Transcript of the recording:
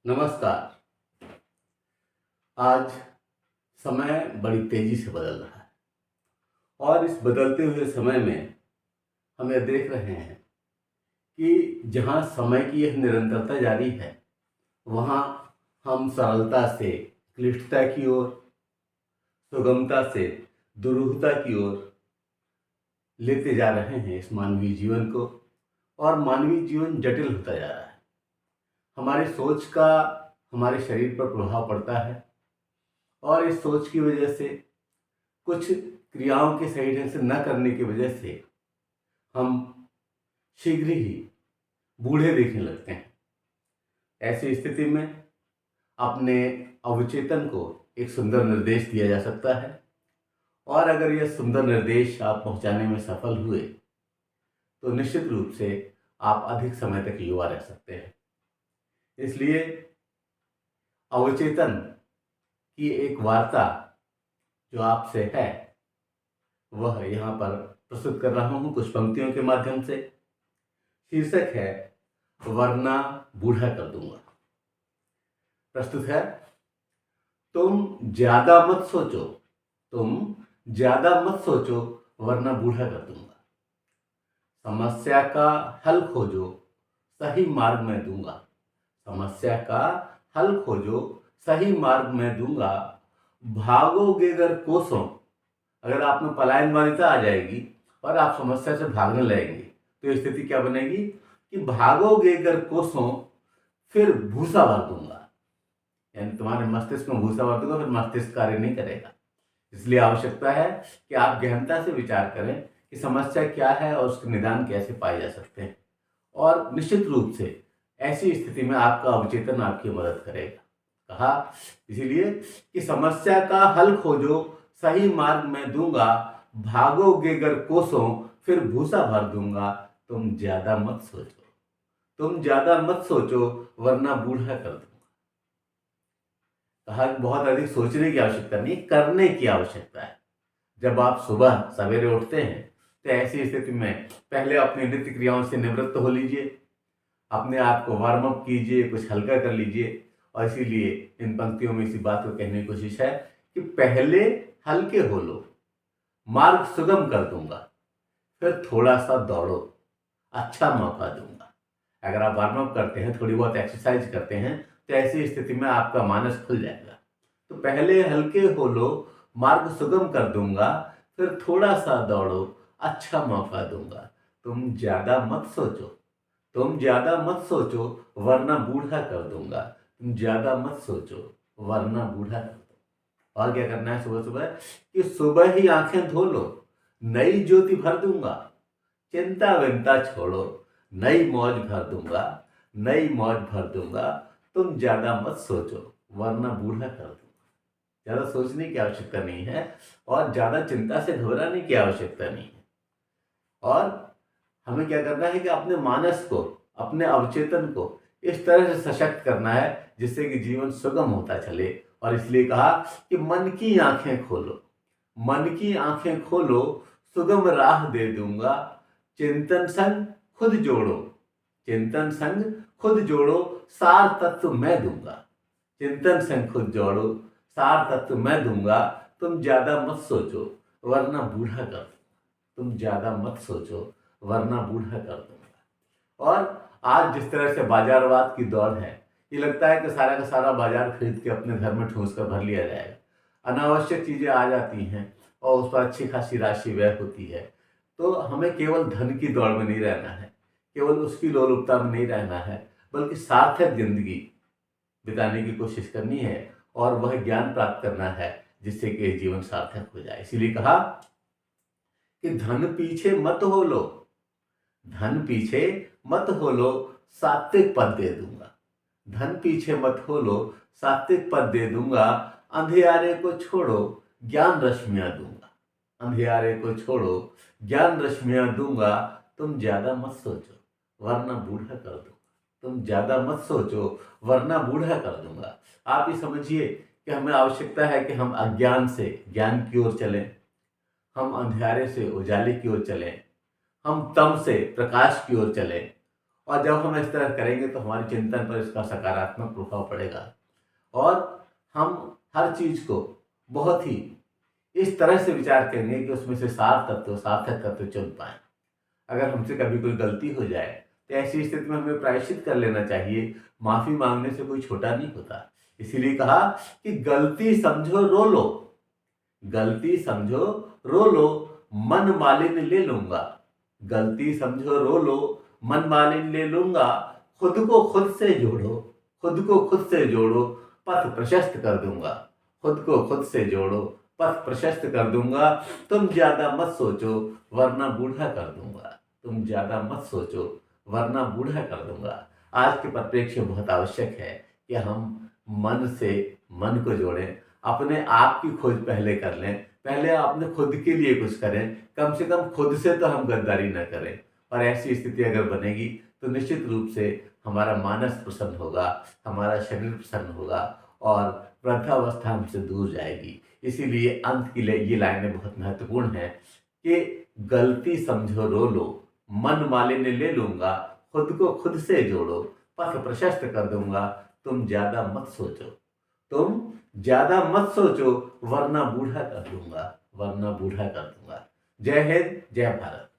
नमस्कार। आज समय बड़ी तेजी से बदल रहा है और इस बदलते हुए समय में हम यह देख रहे हैं कि जहाँ समय की यह निरंतरता जारी है, वहाँ हम सरलता से क्लिष्टता की ओर, सुगमता से दुरूहता की ओर लेते जा रहे हैं इस मानवीय जीवन को। और मानवीय जीवन जटिल होता जा रहा है। हमारी सोच का हमारे शरीर पर प्रभाव पड़ता है और इस सोच की वजह से, कुछ क्रियाओं के सही ढंग से न करने की वजह से हम शीघ्र ही बूढ़े दिखने लगते हैं। ऐसी स्थिति में अपने अवचेतन को एक सुंदर निर्देश दिया जा सकता है और अगर यह सुंदर निर्देश आप पहुंचाने में सफल हुए तो निश्चित रूप से आप अधिक समय तक युवा रह सकते हैं। इसलिए अवचेतन की एक वार्ता जो आपसे है वह यहाँ पर प्रस्तुत कर रहा हूँ कुछ पंक्तियों के माध्यम से। शीर्षक है वरना बूढ़ा कर दूंगा। प्रस्तुत है। तुम ज्यादा मत सोचो, तुम ज्यादा मत सोचो वरना बूढ़ा कर दूंगा। समस्या का हल खोजो, सही मार्ग मैं दूंगा। समस्या का हल खोजो, सही मार्ग मैं दूंगा। भागोगे अगर कोसों, अगर आप में पलायनवादिता आ जाएगी और आप समस्या से भागने लगेंगे तो स्थिति क्या बनेगी कि भागोगे अगर कोसों, फिर भूसा भर दूंगा। यानी तुम्हारे मस्तिष्क में भूसा भर दूंगा, फिर मस्तिष्क कार्य नहीं करेगा। इसलिए आवश्यकता है कि आप गहनता से विचार करें कि समस्या क्या है और उसके निदान कैसे पाए जा सकते हैं। और निश्चित रूप से ऐसी स्थिति में आपका अवचेतन आपकी मदद करेगा। कहा इसीलिए कि समस्या का हल खोजो, सही मार्ग मैं दूंगा। भागोगे अगर कोसों, फिर भूसा भर दूंगा। तुम ज्यादा मत सोचो, तुम ज्यादा मत सोचो वरना बूढ़ा कर दूंगा। कहा बहुत अधिक सोचने की आवश्यकता नहीं, करने की आवश्यकता है। जब आप सुबह सवेरे उठते हैं तो ऐसी स्थिति में पहले अपनी नित्य क्रियाओं से निवृत्त हो लीजिए, अपने आप को वार्म अप कीजिए, कुछ हल्का कर लीजिए। और इसीलिए इन पंक्तियों में इसी बात को कहने की कोशिश है कि पहले हल्के हो लो, मार्ग सुगम कर दूंगा, फिर थोड़ा सा दौड़ो, अच्छा मौका दूंगा। अगर आप वार्म अप करते हैं, थोड़ी बहुत एक्सरसाइज करते हैं तो ऐसी स्थिति में आपका मानस खुल जाएगा। तो पहले हल्के हो लो, मार्ग सुगम कर दूंगा, फिर थोड़ा सा दौड़ो, अच्छा मौका दूंगा। तुम ज्यादा मत सोचो, तुम ज्यादा मत सोचो वरना बूढ़ा कर दूंगा। तुम ज्यादा मत सोचो वरना बूढ़ा कर दूंगा। और क्या करना है सुबह सुबह कि सुबह ही आंखें धो लो, नई ज्योति भर दूंगा। चिंता विंता छोड़ो, नई मौज भर दूंगा, नई मौज भर दूंगा। तुम ज्यादा मत सोचो वरना बूढ़ा कर दूंगा। ज्यादा सोचने की आवश्यकता नहीं है और ज्यादा चिंता से घबराने की आवश्यकता नहीं है। और हमें क्या करना है कि अपने मानस को, अपने अवचेतन को इस तरह से सशक्त करना है जिससे कि जीवन सुगम होता चले। और इसलिए कहा कि मन की आंखें खोलो, मन की आंखें खोलो, सुगम राह दे दूंगा। चिंतन संग खुद जोड़ो, चिंतन संग खुद जोड़ो, सार तत्व मैं दूंगा। चिंतन संग खुद जोड़ो, सार तत्व मैं दूंगा। तुम ज्यादा मत सोचो वरना बूढ़ा कर दूंगा। तुम ज्यादा मत सोचो वरना बूढ़ा कर दूंगा। और आज जिस तरह से बाजारवाद की दौड़ है, ये लगता है कि सारा का सारा बाजार खरीद के अपने घर में ठूंस कर भर लिया जाएगा। अनावश्यक चीजें आ जाती हैं और उस पर अच्छी खासी राशि व्यय होती है। तो हमें केवल धन की दौड़ में नहीं रहना है, केवल उसकी लोलुपता में नहीं रहना है, बल्कि सार्थक जिंदगी बिताने की कोशिश करनी है और वह ज्ञान प्राप्त करना है जिससे कि जीवन सार्थक हो जाए। इसीलिए कहा कि धन पीछे मत हो लो, धन पीछे मत हो लो, सात्विक पद दे दूंगा। धन पीछे मत हो लो, सात्विक पद दे दूंगा। अंधियारे को छोड़ो, ज्ञान रश्मियां दूंगा। अंधियारे को छोड़ो, ज्ञान रश्मियां दूंगा। तुम ज्यादा मत सोचो वरना बूढ़ा कर दूंगा। तुम ज्यादा मत सोचो वरना बूढ़ा कर दूंगा। आप ये समझिए कि हमें आवश्यकता है कि हम अज्ञान से ज्ञान की ओर चलें, हम अंधियारे से उजाले की ओर चलें, हम तम से प्रकाश की ओर चलें और जब हम इस तरह करेंगे तो हमारी चिंतन पर इसका सकारात्मक प्रभाव पड़ेगा और हम हर चीज को बहुत ही इस तरह से विचार करेंगे कि उसमें से सार्थक तत्व चुन पाए। अगर हमसे कभी कोई गलती हो जाए तो ऐसी स्थिति में हमें प्रायश्चित कर लेना चाहिए। माफी मांगने से कोई छोटा नहीं होता। इसीलिए कहा कि गलती समझो रो लो, गलती समझो रो लो, मन मालिन्य ले लूंगा। गलती समझो रो लो, मन मालिन्य ले लूंगा। खुद को खुद से जोड़ो, खुद को खुद से जोड़ो, पथ प्रशस्त कर दूंगा। खुद को खुद से जोड़ो, पथ प्रशस्त कर दूंगा। तुम ज्यादा मत सोचो वरना बूढ़ा कर दूंगा। तुम ज्यादा मत सोचो वरना बूढ़ा कर दूंगा। आज के परिप्रेक्ष्य में बहुत आवश्यक है कि हम मन से मन को जोड़ें, अपने आप की खोज पहले कर लें, पहले अपने खुद के लिए कुछ करें, कम से कम खुद से तो हम गद्दारी न करें। और ऐसी स्थिति अगर बनेगी तो निश्चित रूप से हमारा मानस प्रसन्न होगा, हमारा शरीर प्रसन्न होगा और वृद्धावस्था हमसे दूर जाएगी। इसीलिए अंत की ये लाइनें बहुत महत्वपूर्ण हैं कि गलती समझो रो लो, मन मालिन्य ले लूंगा। खुद को खुद से जोड़ो, पथ प्रशस्त कर दूंगा। तुम ज्यादा मत सोचो, तुम ज्यादा मत सोचो वरना बूढ़ा कर दूंगा, वरना बूढ़ा कर दूंगा। जय हिंद, जय भारत।